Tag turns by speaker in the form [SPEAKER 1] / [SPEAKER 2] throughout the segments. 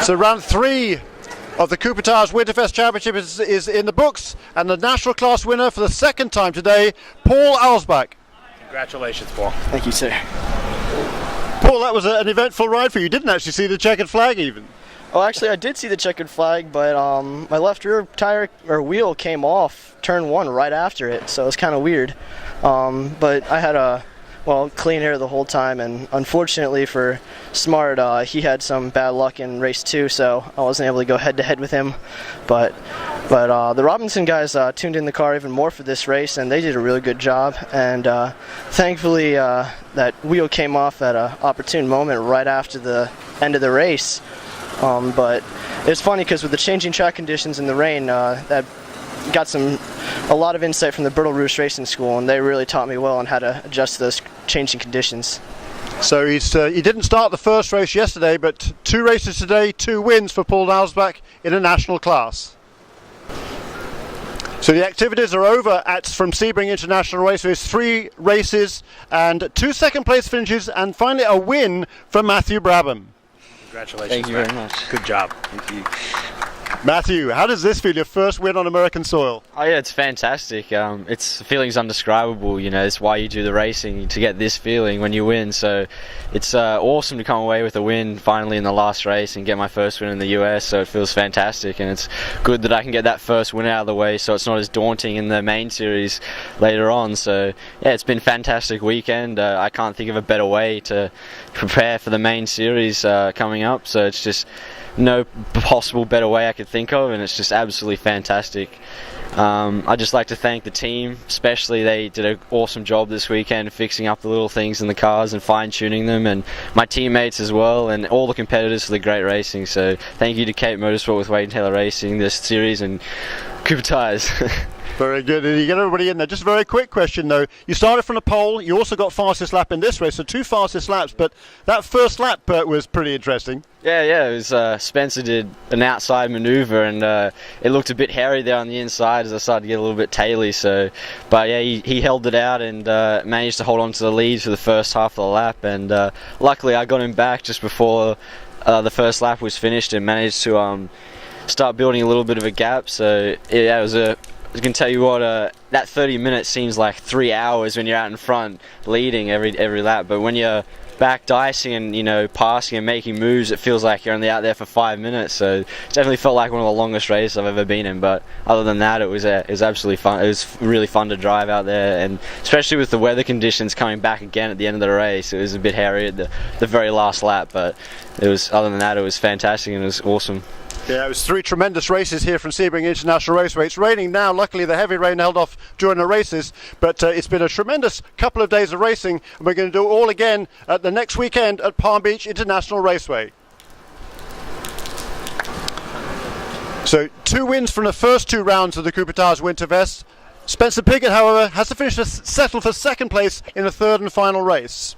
[SPEAKER 1] So round 3 of the Coupe-Tard Winterfest Championship is in the books, and the national class winner for the second time today, Paul Alsbach.
[SPEAKER 2] Congratulations, Paul.
[SPEAKER 3] Thank you, sir.
[SPEAKER 1] Paul, that was an eventful ride for you. You didn't actually see the checkered flag even.
[SPEAKER 3] Oh, actually, I did see the checkered flag, but my left rear tire or wheel came off turn 1 right after it, so it was kind of weird. But I had clean air the whole time, and unfortunately for Smart, he had some bad luck in race 2, so I wasn't able to go head-to-head with him. But the Robinson guys tuned in the car even more for this race, and they did a really good job. And thankfully, that wheel came off at an opportune moment right after the end of the race. But it's funny because with the changing track conditions and the rain, that got a lot of insight from the Brittle Roost Racing School, and they really taught me well on how to adjust to those changing conditions.
[SPEAKER 1] So he didn't start the first race yesterday, but 2 races today, 2 wins for Paul Alsbach in a national class. So the activities are over from Sebring International Raceway. 3 races and 2 second place finishes, and finally a win for Matthew Brabham.
[SPEAKER 2] Congratulations.
[SPEAKER 3] Thank you very much.
[SPEAKER 2] Good job.
[SPEAKER 3] Thank you.
[SPEAKER 1] Matthew, how does this feel, your first win on American soil?
[SPEAKER 4] Oh yeah, it's fantastic. It's feelings undescribable. You know, it's why you do the racing, to get this feeling when you win. So it's awesome to come away with a win finally in the last race and get my first win in the US. So it feels fantastic, and it's good that I can get that first win out of the way, so it's not as daunting in the main series later on. So yeah, it's been a fantastic weekend. I can't think of a better way to prepare for the main series coming up. So it's just no possible better way I could think of, and it's just absolutely fantastic. I'd just like to thank the team, especially. They did an awesome job this weekend fixing up the little things in the cars and fine-tuning them, and my teammates as well, and all the competitors for the great racing. So thank you to Cape Motorsport with Wade & Taylor Racing, this series, and Cooper Tires.
[SPEAKER 1] Very good. And you get everybody in there. Just a very quick question, though. You started from the pole. You also got fastest lap in this race, so 2 fastest laps. But that first lap was pretty interesting.
[SPEAKER 4] Yeah. It was Spencer did an outside maneuver, and it looked a bit hairy there on the inside as I started to get a little bit taily. So, but yeah, he held it out and managed to hold on to the lead for the first half of the lap. And luckily, I got him back just before the first lap was finished and managed to start building a little bit of a gap. So yeah, it was I can tell you what, that 30 minutes seems like 3 hours when you're out in front leading every lap, but when you're back dicing and, you know, passing and making moves, it feels like you're only out there for 5 minutes. So it definitely felt like one of the longest races I've ever been in. But other than that, it was absolutely fun. It was really fun to drive out there, and especially with the weather conditions coming back again at the end of the race, it was a bit hairy at the very last lap. But other than that, it was fantastic and it was awesome.
[SPEAKER 1] Yeah, it was 3 tremendous races here from Sebring International Raceway. It's raining now. Luckily, the heavy rain held off during the races, but it's been a tremendous couple of days of racing, and we're going to do it all again at the next weekend at Palm Beach International Raceway. So 2 wins from the first 2 rounds of the Coupe-Tard Winterfest. Spencer Piggott, however, has to finish to settle for second place in the 3rd and final race.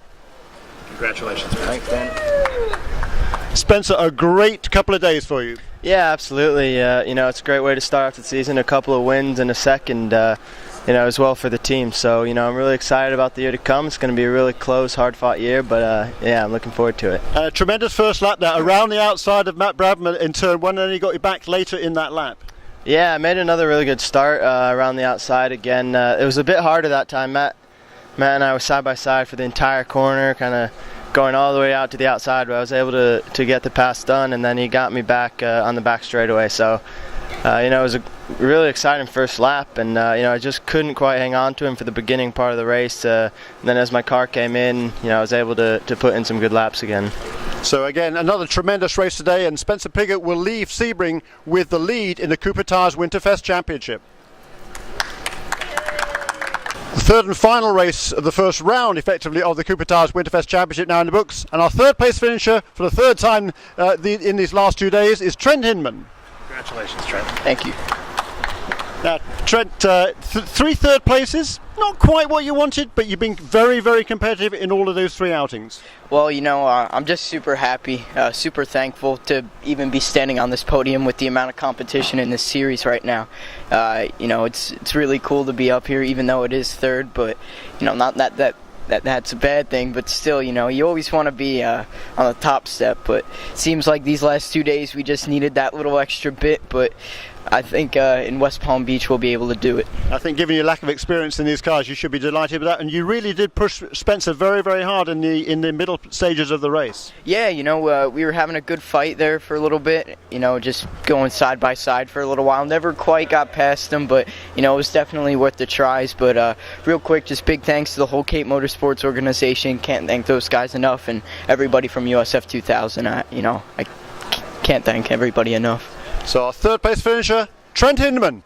[SPEAKER 2] Congratulations.
[SPEAKER 3] Thanks, Dan.
[SPEAKER 1] Spencer, a great couple of days for you.
[SPEAKER 3] Yeah, absolutely. It's a great way to start off the season. A couple of wins and a second, as well for the team. So, I'm really excited about the year to come. It's going to be a really close, hard-fought year, but I'm looking forward to it.
[SPEAKER 1] A tremendous first lap there, around the outside of Matt Brabham in turn 1, and then he got you back later in that lap.
[SPEAKER 3] Yeah, I made another really good start around the outside again. It was a bit harder that time. Matt and I were side by side for the entire corner, kind of going all the way out to the outside, but I was able to get the pass done, and then he got me back on the back straightaway. So, it was a really exciting first lap, and I just couldn't quite hang on to him for the beginning part of the race. And then as my car came in, I was able to put in some good laps again.
[SPEAKER 1] So again, another tremendous race today, and Spencer Piggott will leave Sebring with the lead in the Coupe-Tard Winterfest Championship. The 3rd and final race of the first round, effectively, of the Coupe-Tard Winterfest Championship now in the books. And our 3rd place finisher for the 3rd time in these last 2 days is Trent Hinman.
[SPEAKER 2] Congratulations, Trent.
[SPEAKER 3] Thank you.
[SPEAKER 1] Now, Trent, 3 third places, not quite what you wanted, but you've been very, very competitive in all of those 3 outings.
[SPEAKER 5] Well, I'm just super happy, super thankful to even be standing on this podium with the amount of competition in this series right now. It's really cool to be up here, even though it is 3rd, but not that that's a bad thing, but still, you always want to be on the top step. But it seems like these last 2 days we just needed that little extra bit. But I think in West Palm Beach we'll be able to do it.
[SPEAKER 1] I think given your lack of experience in these cars, you should be delighted with that. And you really did push Spencer very, very hard in the middle stages of the race.
[SPEAKER 5] Yeah, we were having a good fight there for a little bit, just going side by side for a little while. Never quite got past him, but, it was definitely worth the tries. But real quick, just big thanks to the whole Cape Motorsports organization. Can't thank those guys enough, and everybody from USF2000. I can't thank everybody enough.
[SPEAKER 1] So our third place finisher, Trent Hindeman.